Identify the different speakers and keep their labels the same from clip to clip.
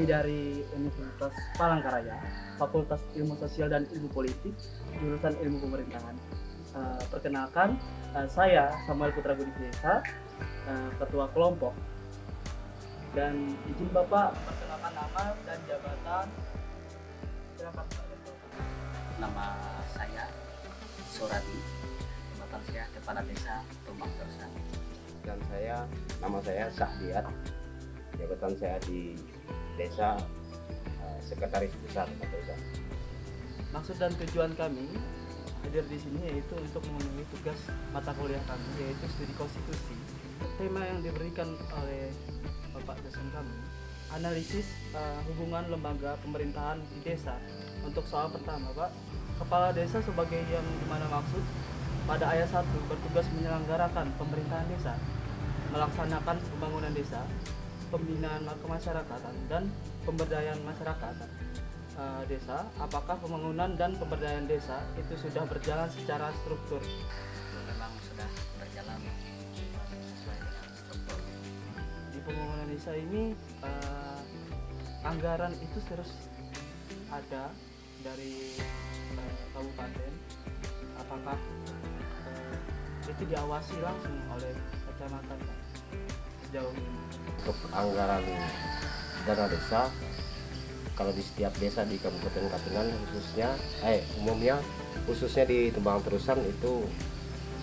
Speaker 1: dari Universitas Palangkaraya, Fakultas Ilmu Sosial dan Ilmu Politik, jurusan Ilmu Pemerintahan. Perkenalkan, saya Samuel Putra Budi Desa, Ketua Kelompok. Dan izin Bapak perkenalkan nama dan jabatan. Silakan Pak.
Speaker 2: Nama saya Suradi, jabatan saya Kepala Desa Tumbang Terusan.
Speaker 3: Dan nama saya Sahdiat, jabatan saya di desa Sekretaris Besar Terusan.
Speaker 1: Maksud dan tujuan kami hadir di sini yaitu untuk memenuhi tugas mata kuliah kami, yaitu studi konstitusi. Tema yang diberikan oleh Bapak dosen kami, analisis hubungan lembaga pemerintahan di desa. Untuk soal pertama, Pak, kepala desa sebagai yang dimana maksud pada ayat 1 bertugas menyelenggarakan pemerintahan desa, melaksanakan pembangunan desa, pembinaan kemasyarakatan dan pemberdayaan masyarakat desa. Apakah pembangunan dan pemberdayaan desa itu sudah berjalan secara struktur?
Speaker 2: Memang sudah berjalan sesuai dengan struktur.
Speaker 1: Di pembangunan desa ini anggaran itu terus ada dari kabupaten. Apakah itu diawasi langsung oleh kecamatan sejauh ini?
Speaker 3: Untuk anggaran dana desa, kalau di setiap desa di Kabupaten Katingan umumnya khususnya di Tumbang Terusan itu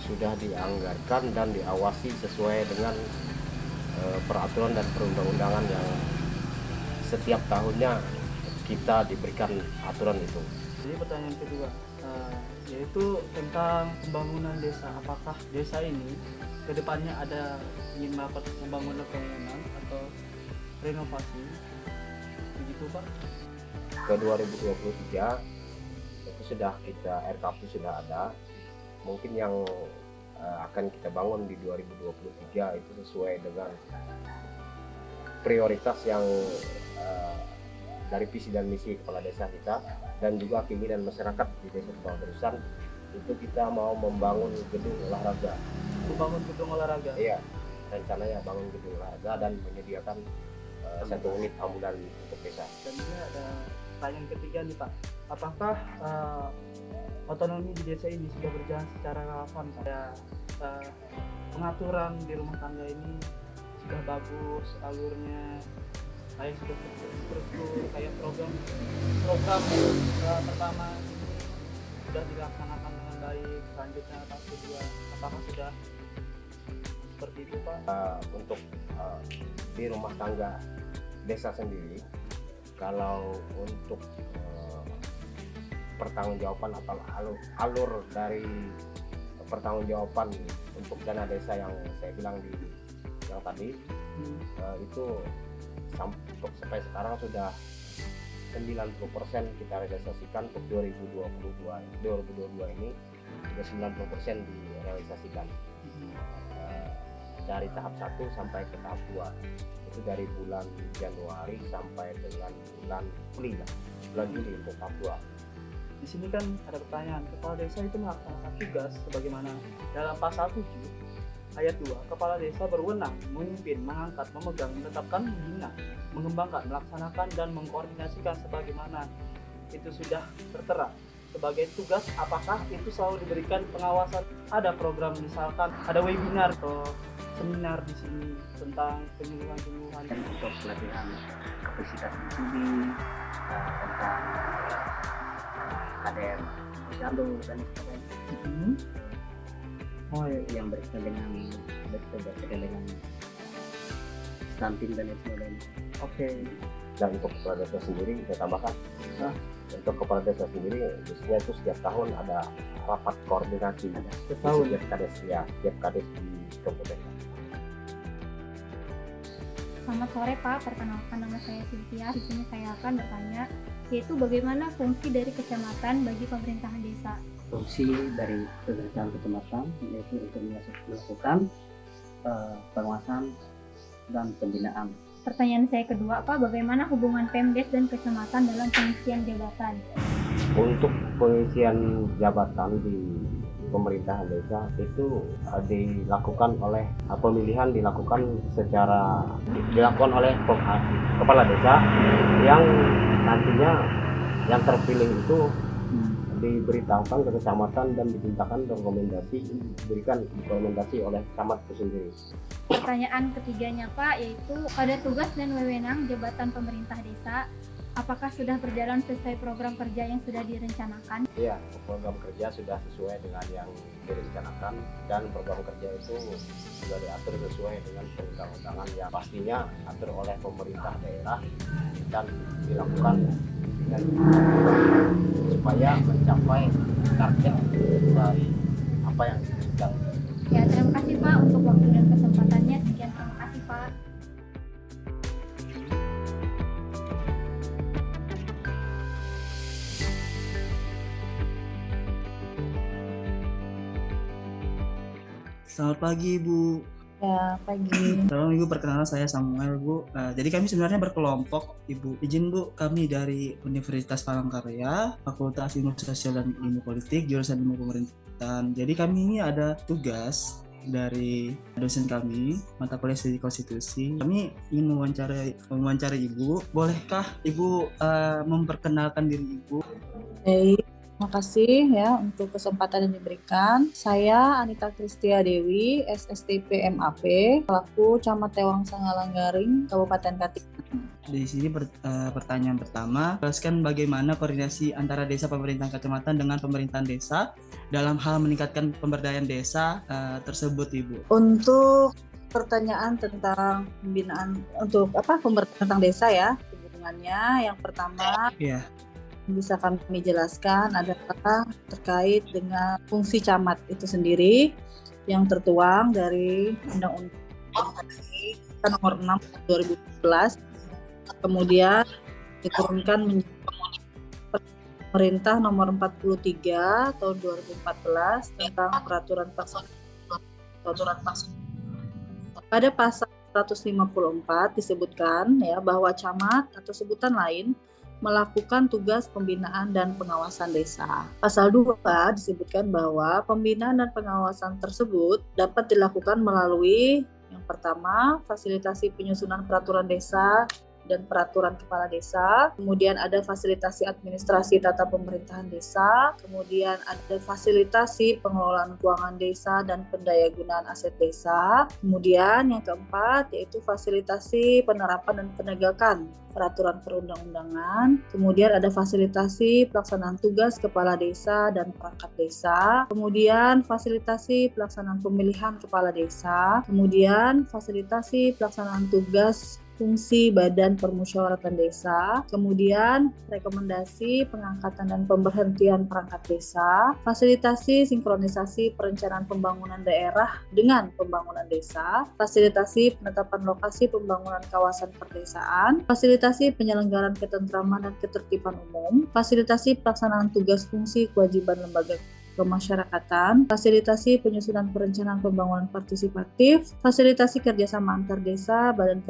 Speaker 3: sudah dianggarkan dan diawasi sesuai dengan peraturan dan perundang-undangan yang setiap tahunnya kita diberikan aturan itu.
Speaker 1: Jadi pertanyaan kedua, yaitu tentang pembangunan desa. Apakah desa ini kedepannya ada ingin membangun bangunan atau renovasi, begitu Pak?
Speaker 3: Ke 2023 itu sudah kita RKP sudah ada. Mungkin yang akan kita bangun di 2023 itu sesuai dengan prioritas yang dari visi dan misi kepala desa kita dan juga keinginan masyarakat di desa Tumbang Terusan. Itu kita mau membangun gedung olahraga.
Speaker 1: Membangun gedung olahraga?
Speaker 3: Iya, rencananya bangun gedung olahraga dan menyediakan 1 unit ambulan untuk desa.
Speaker 1: Dan ini ada pertanyaan ketiga nih Pak, apakah otonomi di desa ini sudah berjalan secara relevan? Pengaturan di rumah tangga ini sudah bagus alurnya, kayak sudah terstruktur, kayak program pertama ini sudah dilaksanakan dengan baik, selanjutnya tahap kedua apakah sudah seperti itu Pak?
Speaker 3: Untuk di rumah tangga desa sendiri, kalau untuk pertanggungjawaban atau alur dari pertanggungjawaban untuk dana desa yang saya bilang yang tadi itu sampai sekarang sudah 90% kita realisasikan. Untuk 2022 ini sudah 90% direalisasikan dari tahap 1 sampai ke tahap 2. Itu dari bulan Januari sampai dengan bulan Juli untuk tahap 2.
Speaker 1: Di sini kan ada pertanyaan, kepala desa itu melaksanakan tugas sebagaimana dalam pasal 7 ayat 2, kepala desa berwenang memimpin, mengangkat, memegang, menetapkan, membina, mengembangkan, melaksanakan dan mengkoordinasikan sebagaimana itu sudah tertera sebagai tugas. Apakah itu selalu diberikan pengawasan? Ada program, misalkan ada webinar atau seminar di sini tentang penyuluhan
Speaker 2: Dan untuk pelatihan kapasitas studi tentang kader posyandu dan sebagainya.
Speaker 1: Oh iya.
Speaker 2: Yang berkaitan dengan stunting dan lain sebagainya.
Speaker 1: Oke.
Speaker 3: Dan untuk kepala desa sendiri kita tambahkan, untuk kepala desa sendiri biasanya itu setiap tahun ada rapat koordinasi setiap kades di kabupaten.
Speaker 4: Selamat sore Pak, perkenalkan nama saya Cynthia. Di sini saya akan bertanya, yaitu bagaimana fungsi dari kecamatan bagi pemerintahan desa?
Speaker 2: Fungsi dari pemerintahan kecamatan yaitu untuk melakukan pengawasan dan pembinaan.
Speaker 4: Pertanyaan saya kedua Pak, bagaimana hubungan Pemdes dan kecamatan dalam pengisian jabatan?
Speaker 3: Untuk pengisian jabatan di pemerintahan desa itu dilakukan oleh pemilihan dilakukan oleh kepala desa yang nantinya yang terpilih itu diberitahukan ke kecamatan dan diberikan rekomendasi oleh camat itu sendiri.
Speaker 4: Pertanyaan ketiganya Pak, yaitu pada tugas dan wewenang jabatan pemerintah desa, apakah sudah berjalan sesuai program kerja yang sudah direncanakan?
Speaker 3: Iya, program kerja sudah sesuai dengan yang direncanakan dan program kerja itu sudah diatur sesuai dengan perundang-undangan yang pastinya diatur oleh pemerintah daerah dan dilakukan dengan supaya mencapai target dari apa yang diinginkan.
Speaker 4: Ya, terima kasih Pak untuk waktu dan kesempatannya. Sekian, terima kasih Pak.
Speaker 1: Selamat pagi Bu.
Speaker 5: Ya, pagi.
Speaker 1: Tolong Ibu, perkenalan saya Samuel Bu. Jadi kami sebenarnya berkelompok Ibu. Izin Bu, kami dari Universitas Palangkaraya, Fakultas Ilmu Sosial dan Ilmu Politik, jurusan Ilmu Pemerintahan. Jadi kami ini ada tugas dari dosen kami, mata kuliah studi konstitusi. Kami ingin mewawancarai Ibu. Bolehkah Ibu memperkenalkan diri Ibu?
Speaker 5: Baik, terima kasih ya untuk kesempatan yang diberikan. Saya Anita Kristia Dewi, SSTP MAP, selaku Camat Tewang Sangalanggaring, Kabupaten Katingan.
Speaker 1: Di sini pertanyaan pertama, jelaskan bagaimana koordinasi antara desa pemerintahan kecamatan dengan pemerintahan desa dalam hal meningkatkan pemberdayaan desa tersebut, Ibu.
Speaker 5: Untuk pertanyaan tentang pembinaan pemberdayaan tentang desa ya, hubungannya yang pertama bisa kami jelaskan adalah terkait dengan fungsi camat itu sendiri yang tertuang dari Undang-Undang Nomor 6 2011, kemudian diturunkan menjadi Pemerintah Nomor 43 tahun 2014 tentang peraturan pelaksana. Pada pasal 154 disebutkan ya bahwa camat atau sebutan lain melakukan tugas pembinaan dan pengawasan desa. Pasal 2 disebutkan bahwa pembinaan dan pengawasan tersebut dapat dilakukan melalui yang pertama, fasilitasi penyusunan peraturan desa dan peraturan kepala desa, kemudian ada fasilitasi administrasi tata pemerintahan desa, kemudian ada fasilitasi pengelolaan keuangan desa dan pendayagunaan aset desa, kemudian yang keempat yaitu fasilitasi penerapan dan penegakan peraturan perundang-undangan, kemudian ada fasilitasi pelaksanaan tugas kepala desa dan perangkat desa, kemudian fasilitasi pelaksanaan pemilihan kepala desa, kemudian fasilitasi pelaksanaan tugas fungsi Badan Permusyawaratan Desa, kemudian rekomendasi pengangkatan dan pemberhentian perangkat desa, fasilitasi sinkronisasi perencanaan pembangunan daerah dengan pembangunan desa, fasilitasi penetapan lokasi pembangunan kawasan perdesaan, fasilitasi penyelenggaraan ketentraman dan ketertiban umum, fasilitasi pelaksanaan tugas fungsi kewajiban lembaga kemasyarakatan, fasilitasi penyusunan perencanaan pembangunan partisipatif, fasilitasi kerjasama antar desa, badan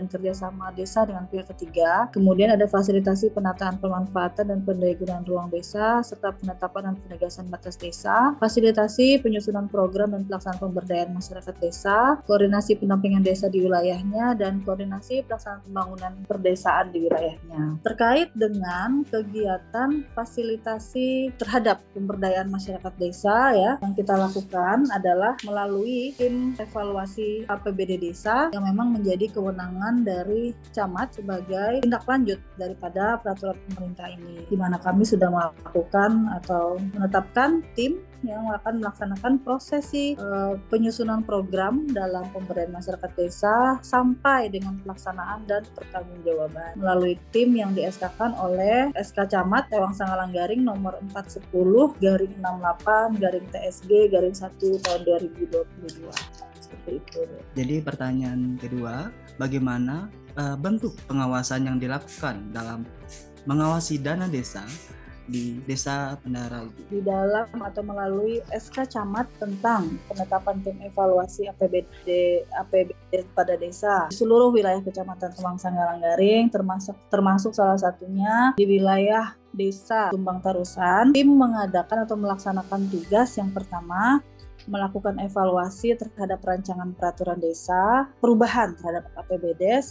Speaker 5: kerjasama desa dengan pihak ketiga, kemudian ada fasilitasi penataan pemanfaatan dan pendayagunaan ruang desa, serta penetapan dan penegasan batas desa, fasilitasi penyusunan program dan pelaksanaan pemberdayaan masyarakat desa, koordinasi pendampingan desa di wilayahnya, dan koordinasi pelaksanaan pembangunan perdesaan di wilayahnya. Terkait dengan kegiatan fasilitasi terhadap pemberdayaan masyarakat desa ya, yang kita lakukan adalah melalui tim evaluasi APBD desa yang memang menjadi kewenangan dari camat sebagai tindak lanjut daripada peraturan pemerintah ini, di mana kami sudah melakukan atau menetapkan tim yang akan melaksanakan prosesi penyusunan program dalam pemberdayaan masyarakat desa sampai dengan pelaksanaan dan pertanggungjawaban melalui tim yang di-SK-kan oleh SK Camat Tewang Sangalanggaring nomor 410/68/TSG/1 tahun 2022. Seperti itu.
Speaker 1: Jadi pertanyaan kedua, bagaimana bentuk pengawasan yang dilakukan dalam mengawasi dana desa di Desa Pendara itu?
Speaker 5: Di dalam atau melalui SK Camat tentang penetapan tim evaluasi APBD pada desa di seluruh wilayah Kecamatan Tewang Sangalanggaring, termasuk salah satunya di wilayah Desa Tumbang Tarusan, tim mengadakan atau melaksanakan tugas yang pertama, melakukan evaluasi terhadap rancangan peraturan desa, perubahan terhadap APBD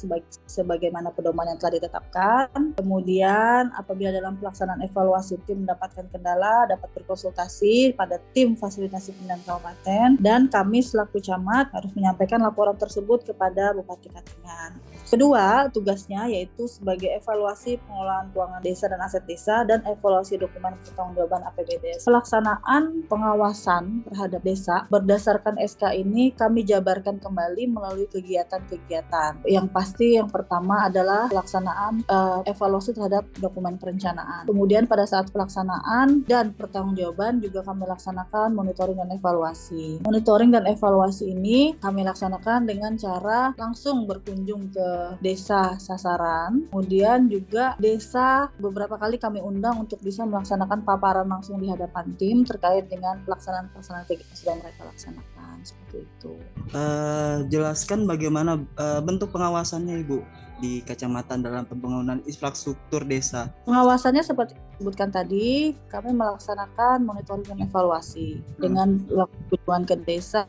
Speaker 5: sebagaimana pedoman yang telah ditetapkan. Kemudian apabila dalam pelaksanaan evaluasi tim mendapatkan kendala, dapat berkonsultasi pada tim fasilitasi pemilihan kabupaten, dan kami selaku camat harus menyampaikan laporan tersebut kepada Bupati Katingan. Kedua, tugasnya yaitu sebagai evaluasi pengelolaan keuangan desa dan aset desa dan evaluasi dokumen pertanggungjawaban APBD. Pelaksanaan pengawasan terhadap desa berdasarkan SK ini kami jabarkan kembali melalui kegiatan-kegiatan. Yang pasti yang pertama adalah pelaksanaan evaluasi terhadap dokumen perencanaan. Kemudian pada saat pelaksanaan dan pertanggungjawaban juga kami laksanakan monitoring dan evaluasi. Monitoring dan evaluasi ini kami laksanakan dengan cara langsung berkunjung ke desa sasaran, kemudian juga desa beberapa kali kami undang untuk bisa melaksanakan paparan langsung di hadapan tim terkait dengan pelaksanaan kegiatan yang sudah mereka laksanakan, seperti itu.
Speaker 6: Jelaskan bagaimana bentuk pengawasannya Ibu di kecamatan dalam pembangunan infrastruktur desa.
Speaker 5: Pengawasannya seperti disebutkan tadi, kami melaksanakan monitoring dan evaluasi dengan kunjungan ke desa,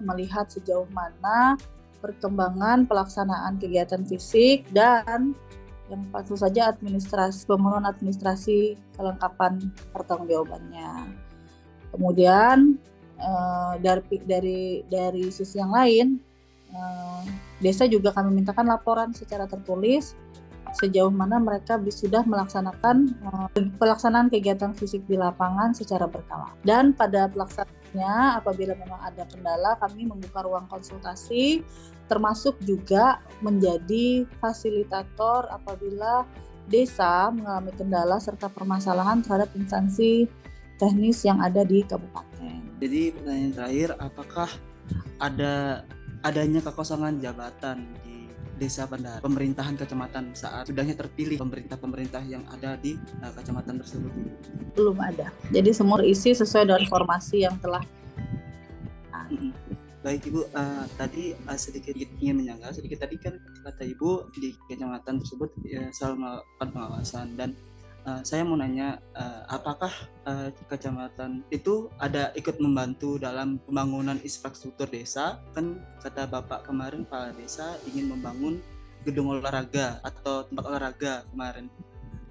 Speaker 5: melihat sejauh mana perkembangan pelaksanaan kegiatan fisik dan yang tentu saja pemenuhan administrasi kelengkapan pertanggungjawabannya. Kemudian dari sisi yang lain, desa juga kami mintakan laporan secara tertulis sejauh mana mereka sudah melaksanakan pelaksanaan kegiatan fisik di lapangan secara berkala. Dan pada pelaksanaannya, apabila memang ada kendala, kami membuka ruang konsultasi, termasuk juga menjadi fasilitator apabila desa mengalami kendala serta permasalahan terhadap instansi teknis yang ada di kabupaten.
Speaker 6: Jadi pertanyaan terakhir, apakah adanya kekosongan jabatan di desa pada pemerintahan kecamatan saat sudahnya terpilih pemerintah yang ada di kecamatan tersebut?
Speaker 5: Belum ada. Jadi semua terisi sesuai dengan informasi yang telah.
Speaker 6: Baik Ibu, tadi sedikit ingin menyangga sedikit tadi kan kata Ibu di kecamatan tersebut selalu melakukan pengawasan, dan saya mau nanya apakah kecamatan itu ada ikut membantu dalam pembangunan infrastruktur desa? Kan kata Bapak kemarin Kepala Desa ingin membangun gedung olahraga atau tempat olahraga kemarin.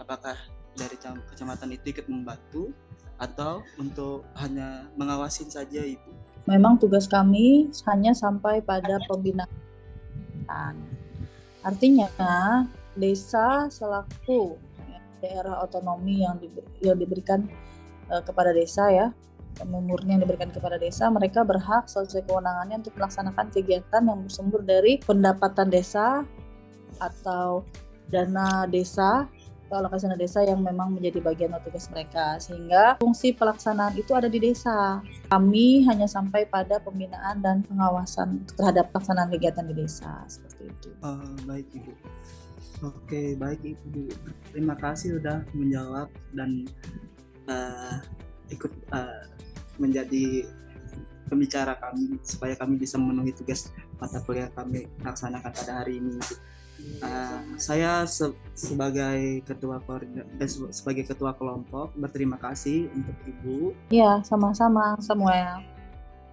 Speaker 6: Apakah dari kecamatan itu ikut membantu atau untuk hanya mengawasin saja Ibu?
Speaker 5: Memang tugas kami hanya sampai pada pembinaan. Artinya desa selaku daerah otonomi yang diberikan kepada desa, ya, murni yang diberikan kepada desa, mereka berhak sesuai kewenangannya untuk melaksanakan kegiatan yang bersumber dari pendapatan desa atau dana desa atau alokasi dana desa yang memang menjadi bagian dari tugas mereka, sehingga fungsi pelaksanaan itu ada di desa. Kami hanya sampai pada pembinaan dan pengawasan terhadap pelaksanaan kegiatan di desa, seperti itu.
Speaker 6: Baik Ibu. Oke, baik Ibu. Terima kasih sudah menjawab dan ikut menjadi pembicara kami supaya kami bisa memenuhi tugas mata kuliah kami laksanakan pada hari ini. Saya sebagai ketua kelompok berterima kasih untuk Ibu.
Speaker 5: Ya, sama-sama Samuel.